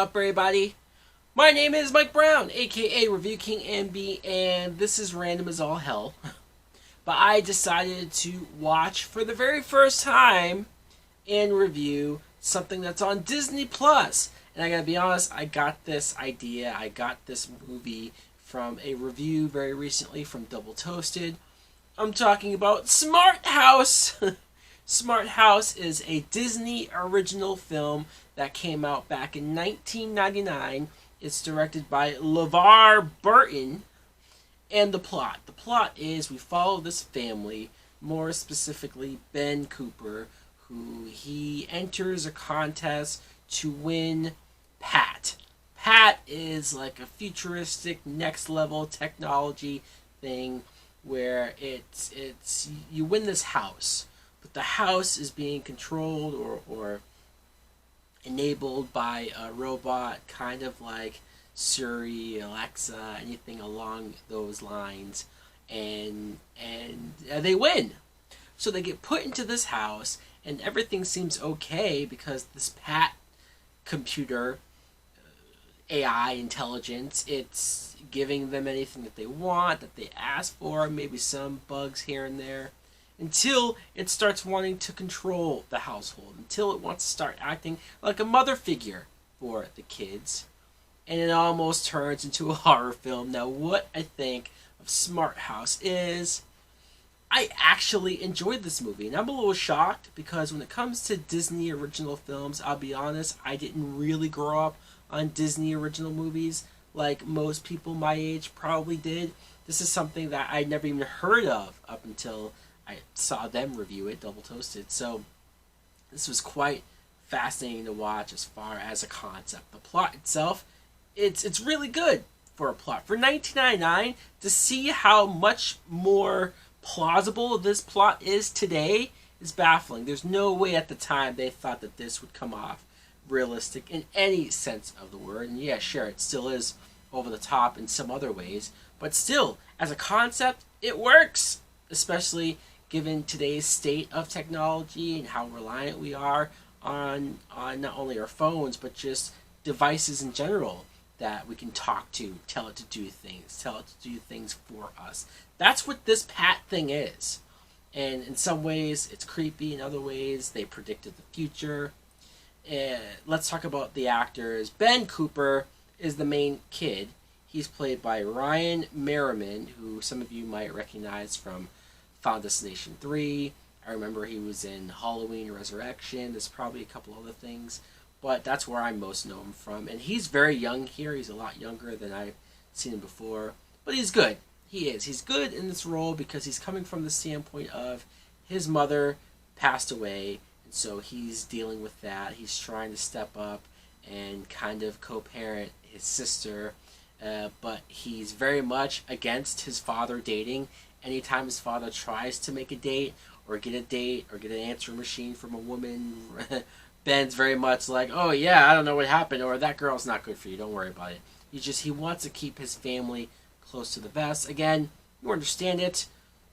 up, everybody? My name is Mike Brown, aka Review King MB, and this is random as all hell. But I decided to watch for the very first time and review something that's on Disney Plus. And I gotta be honest, I got this idea, I got this movie from a review very recently from Double Toasted. I'm talking about Smart House. Smart House is a Disney original film that came out back in 1999. It's directed by LeVar Burton. And the plot. The plot is we follow this family, more specifically Ben Cooper, who he enters a contest to win Pat. Pat is like a futuristic next level technology thing where it's you win this house, but the house is being controlled or enabled by a robot, kind of like Siri, Alexa, anything along those lines, and they win. So they get put into this house, and everything seems okay because this Pat computer, AI intelligence, it's giving them anything that they want, that they ask for, maybe some bugs here and there, until it starts wanting to control the household, until it wants to start acting like a mother figure for the kids. And it almost turns into a horror film. Now, what I think of Smart House is I actually enjoyed this movie. And I'm a little shocked because when it comes to Disney original films, I'll be honest, I didn't really grow up on Disney original movies like most people my age probably did. This is something that I'd never even heard of up until I saw them review it, Double Toasted. So this was quite fascinating to watch as far as a concept. The plot itself, it's really good for a plot. For 1999, to see how much more plausible this plot is today is baffling. There's no way at the time they thought that this would come off realistic in any sense of the word. And yeah, sure, it still is over the top in some other ways, but still, as a concept, it works, especially given today's state of technology and how reliant we are on not only our phones, but just devices in general that we can talk to, tell it to do things for us. That's what this Pat thing is. And in some ways, it's creepy. In other ways, they predicted the future. Let's talk about the actors. Ben Cooper is the main kid. He's played by Ryan Merriman, who some of you might recognize from Final Destination 3. I remember he was in Halloween Resurrection. There's probably a couple other things, but that's where I most know him from. And he's very young here. He's a lot younger than I've seen him before, but he's good. He is. He's good in this role because he's coming from the standpoint of his mother passed away, and so he's dealing with that. He's trying to step up and kind of co-parent his sister, but he's very much against his father dating. Anytime his father tries to make a date or get an answering machine from a woman, Ben's very much like, oh yeah, I don't know what happened, or that girl's not good for you, don't worry about it. He wants to keep his family close to the vest. Again, you understand it,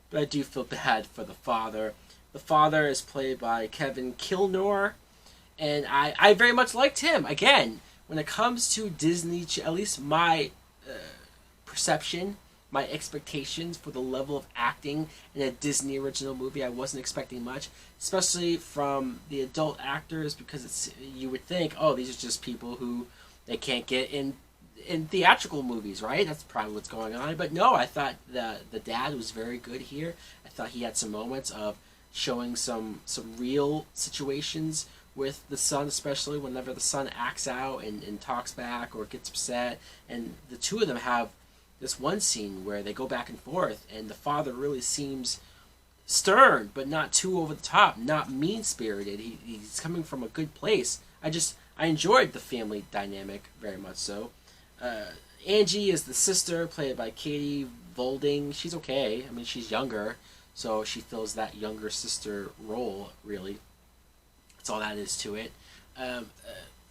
but I do feel bad for the father. The father is played by Kevin Kilnor, and I very much liked him. Again, when it comes to Disney, at least my perception, my expectations for the level of acting in a Disney original movie, I wasn't expecting much, especially from the adult actors, because you would think, oh, these are just people who they can't get in theatrical movies, right? That's probably what's going on. But no, I thought the dad was very good here. I thought he had some moments of showing some real situations with the son, especially whenever the son acts out and talks back or gets upset. And the two of them have this one scene where they go back and forth, and the father really seems stern, but not too over the top, not mean-spirited. He's coming from a good place. I enjoyed the family dynamic very much so. Angie is the sister, played by Katie Volding. She's okay. I mean, she's younger, so she fills that younger sister role, really. That's all that is to it.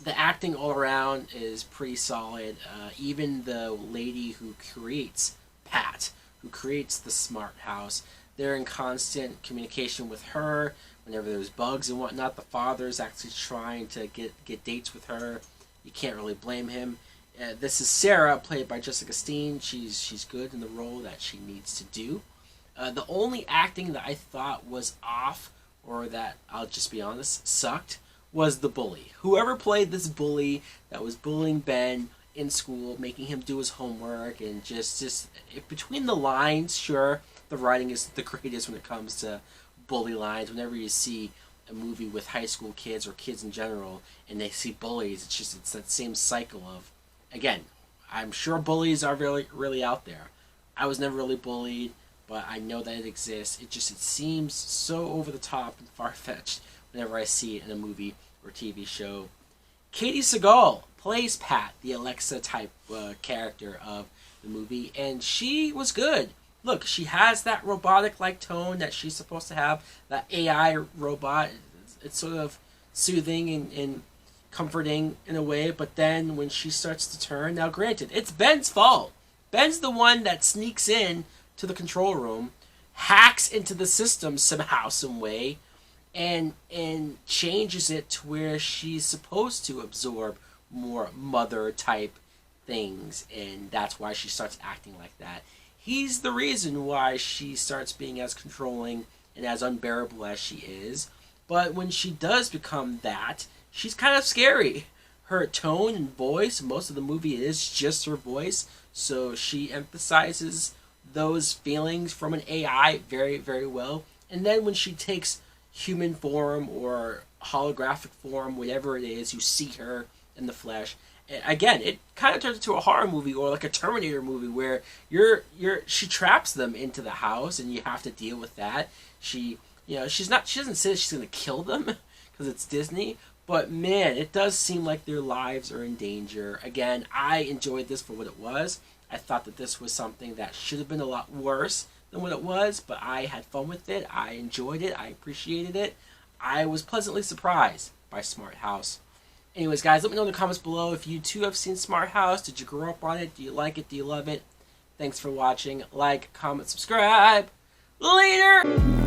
The acting all around is pretty solid. Even the lady who creates Pat, who creates the Smart House, they're in constant communication with her. Whenever there's bugs and whatnot, the father's actually trying to get dates with her You can't really blame him. This is Sarah, played by Jessica Steen. She's good in the role that she needs to do. The only acting that I thought was off, or that, I'll just be honest, sucked, was the bully. Whoever played this bully that was bullying Ben in school, making him do his homework, and just between the lines, sure, the writing is the greatest when it comes to bully lines. Whenever you see a movie with high school kids or kids in general, and they see bullies, it's that same cycle of, again, I'm sure bullies are really out there. I was never really bullied, but I know that it exists. It seems so over the top and far fetched whenever I see it in a movie or TV show. Katie Sagal plays Pat, the Alexa type character of the movie, and she was good. Look, she has that robotic-like tone that she's supposed to have, that AI robot. It's sort of soothing and comforting in a way, but then when she starts to turn, now granted, it's Ben's fault. Ben's the one that sneaks in to the control room, hacks into the system somehow, some way, and changes it to where she's supposed to absorb more mother-type things, and that's why she starts acting like that. He's the reason why she starts being as controlling and as unbearable as she is. But when she does become that, she's kind of scary. Her tone and voice, most of the movie is just her voice, so she emphasizes those feelings from an AI very, very well. And then when she takes human form or holographic form, whatever it is, you see her in the flesh. Again, it kind of turns into a horror movie or like a Terminator movie where she traps them into the house and you have to deal with that. She doesn't say she's going to kill them because it's Disney, but man, it does seem like their lives are in danger. Again, I enjoyed this for what it was. I thought that this was something that should have been a lot worse than what it was, but I had fun with it. I enjoyed it. I appreciated it. I was pleasantly surprised by Smart House. Anyways, guys, let me know in the comments below if you too have seen Smart House. Did you grow up on it? Do you like it? Do you love it? Thanks for watching. Like, comment, subscribe. Later!